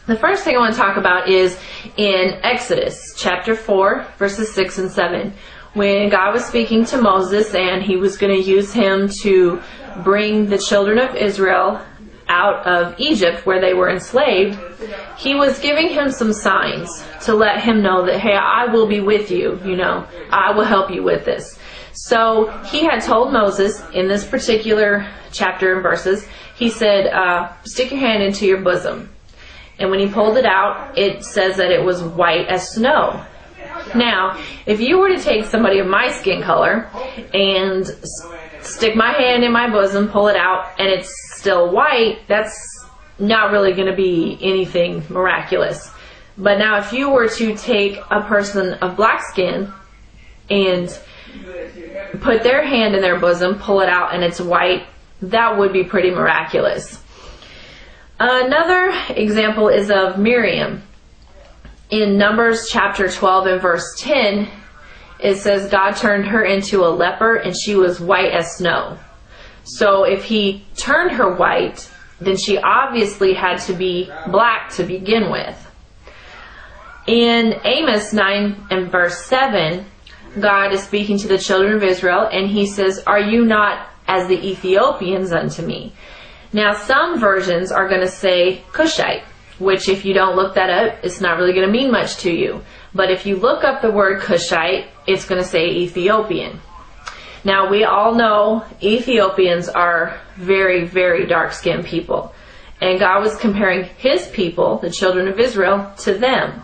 The first thing I want to talk about is in Exodus chapter 4, verses 6 and 7. When God was speaking to Moses and he was going to use him to bring the children of Israel out of Egypt where they were enslaved, he was giving him some signs to let him know that, hey, I will be with you, I will help you with this. So he had told Moses in this particular chapter and verses, he said, stick your hand into your bosom. And when he pulled it out, it says that it was white as snow. Now, if you were to take somebody of my skin color and stick my hand in my bosom, pull it out, and it's still white, that's not really going to be anything miraculous. But now if you were to take a person of black skin and put their hand in their bosom, pull it out, and it's white, that would be pretty miraculous. Another example is of Miriam. In Numbers chapter 12 and verse 10, it says God turned her into a leper and she was white as snow. So if he turned her white, then she obviously had to be black to begin with. In Amos 9 and verse 7, God is speaking to the children of Israel and he says, "Are you not as the Ethiopians unto me?" Now some versions are going to say Cushite, which if you don't look that up, it's not really going to mean much to you. But if you look up the word Cushite, it's going to say Ethiopian. Now we all know Ethiopians are very, very dark-skinned people. And God was comparing his people, the children of Israel, to them.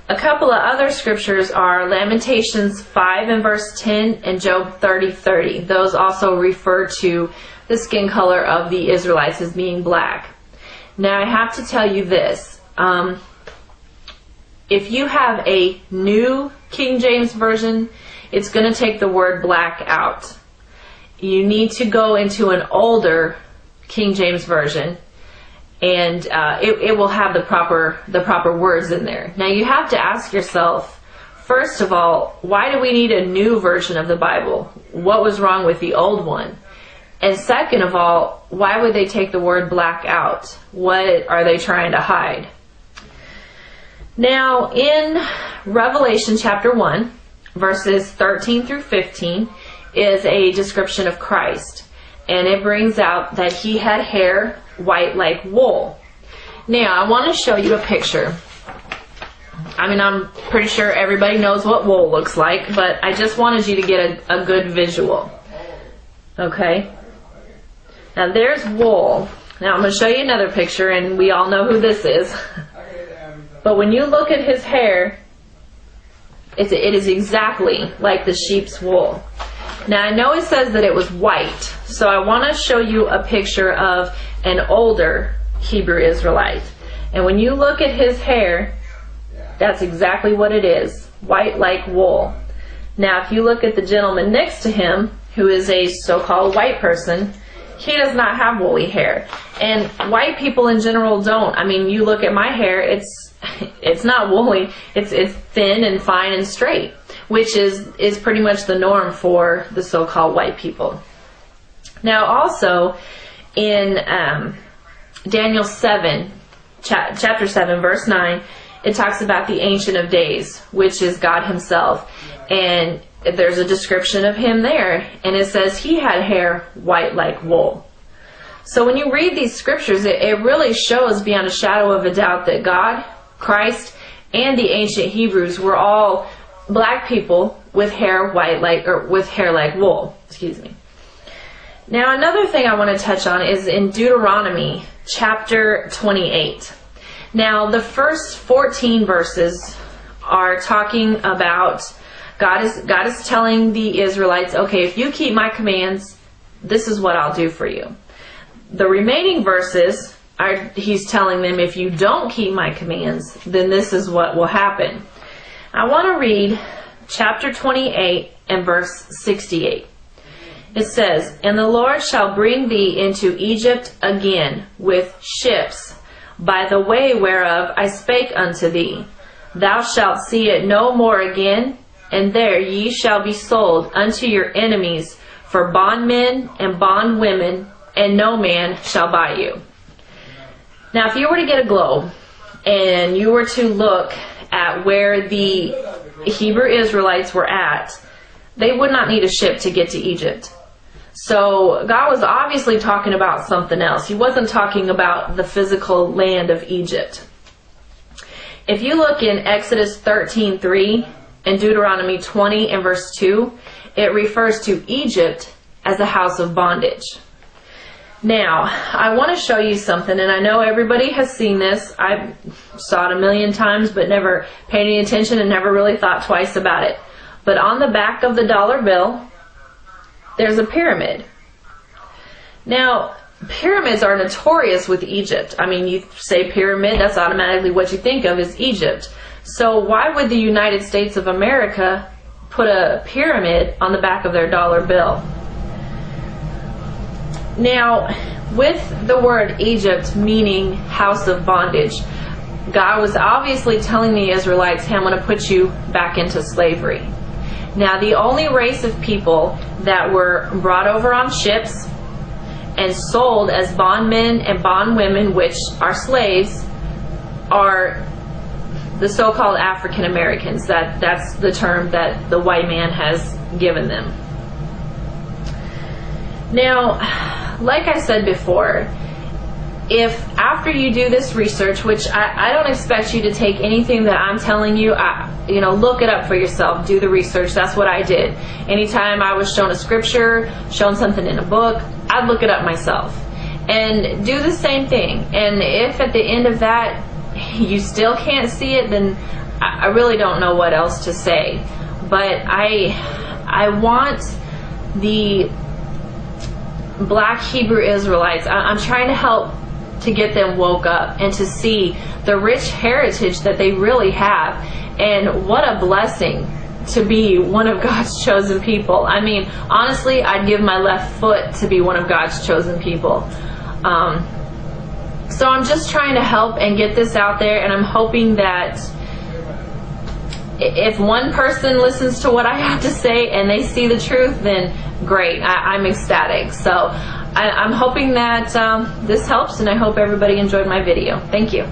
A couple of other scriptures are Lamentations 5 and verse 10 and Job 30:30. Those also refer to the skin color of the Israelites as being black. Now I have to tell you this. If you have a new King James Version, it's going to take the word black out. You need to go into an older King James Version, and it will have the proper words in there. Now you have to ask yourself, first of all, why do we need a new version of the Bible? What was wrong with the old one? And second of all, why would they take the word black out? What are they trying to hide? Now, in Revelation chapter 1, verses 13 through 15, is a description of Christ. And it brings out that he had hair white like wool. Now, I want to show you a picture. I'm pretty sure everybody knows what wool looks like, but I just wanted you to get a good visual. Okay? Now there's wool. Now I'm going to show you another picture, and we all know who this is. But when you look at his hair, it is exactly like the sheep's wool. Now I know it says that it was white, so I want to show you a picture of an older Hebrew Israelite. And when you look at his hair, that's exactly what it is, white like wool. Now if you look at the gentleman next to him, who is a so-called white person, he does not have woolly hair. And white people in general don't. You look at my hair, it's not woolly. It's thin and fine and straight, which is pretty much the norm for the so-called white people. Now also in Daniel 7, chapter 7, verse 9, it talks about the Ancient of Days, which is God himself. And there's a description of him there, and it says he had hair white like wool. So when you read these scriptures, it really shows beyond a shadow of a doubt that God, Christ, and the ancient Hebrews were all black people with hair with hair like wool. Excuse me. Now another thing I want to touch on is in Deuteronomy chapter 28. Now the first 14 verses are talking about God is telling the Israelites, okay, if you keep my commands, this is what I'll do for you. The remaining verses, he's telling them, if you don't keep my commands, then this is what will happen. I want to read chapter 28 and verse 68. It says, "And the Lord shall bring thee into Egypt again with ships, by the way whereof I spake unto thee. Thou shalt see it no more again, and there ye shall be sold unto your enemies for bondmen and bondwomen, and no man shall buy you." Now if you were to get a globe and you were to look at where the Hebrew Israelites were at, they would not need a ship to get to Egypt. So God was obviously talking about something else. He wasn't talking about the physical land of Egypt. If you look in Exodus 13:3 and Deuteronomy 20 and verse 2, it refers to Egypt as a house of bondage. Now, I want to show you something, and I know everybody has seen this. I saw it a million times, but never paid any attention and never really thought twice about it. But on the back of the dollar bill, there's a pyramid. Now, pyramids are notorious with Egypt. I mean, you say pyramid, that's automatically what you think of is Egypt. So why would the United States of America put a pyramid on the back of their dollar bill? Now, with the word Egypt meaning house of bondage, God was obviously telling the Israelites, hey, I'm going to put you back into slavery. Now, the only race of people that were brought over on ships and sold as bondmen and bondwomen, which are slaves, are the so-called African Americans. That's the term that the white man has given them. Now, like I said before, if after you do this research, which I don't expect you to take anything that I'm telling you, look it up for yourself, do the research. That's what I did. Anytime I was shown a scripture, shown something in a book, I'd look it up myself and do the same thing. And if at the end of that you still can't see it, then I really don't know what else to say. But I want the Black Hebrew Israelites, I'm trying to help to get them woke up and to see the rich heritage that they really have, and what a blessing to be one of God's chosen people. I mean, honestly, I'd give my left foot to be one of God's chosen people. So I'm just trying to help and get this out there, and I'm hoping that if one person listens to what I have to say and they see the truth, then great. I'm ecstatic. So I'm hoping that this helps, and I hope everybody enjoyed my video. Thank you.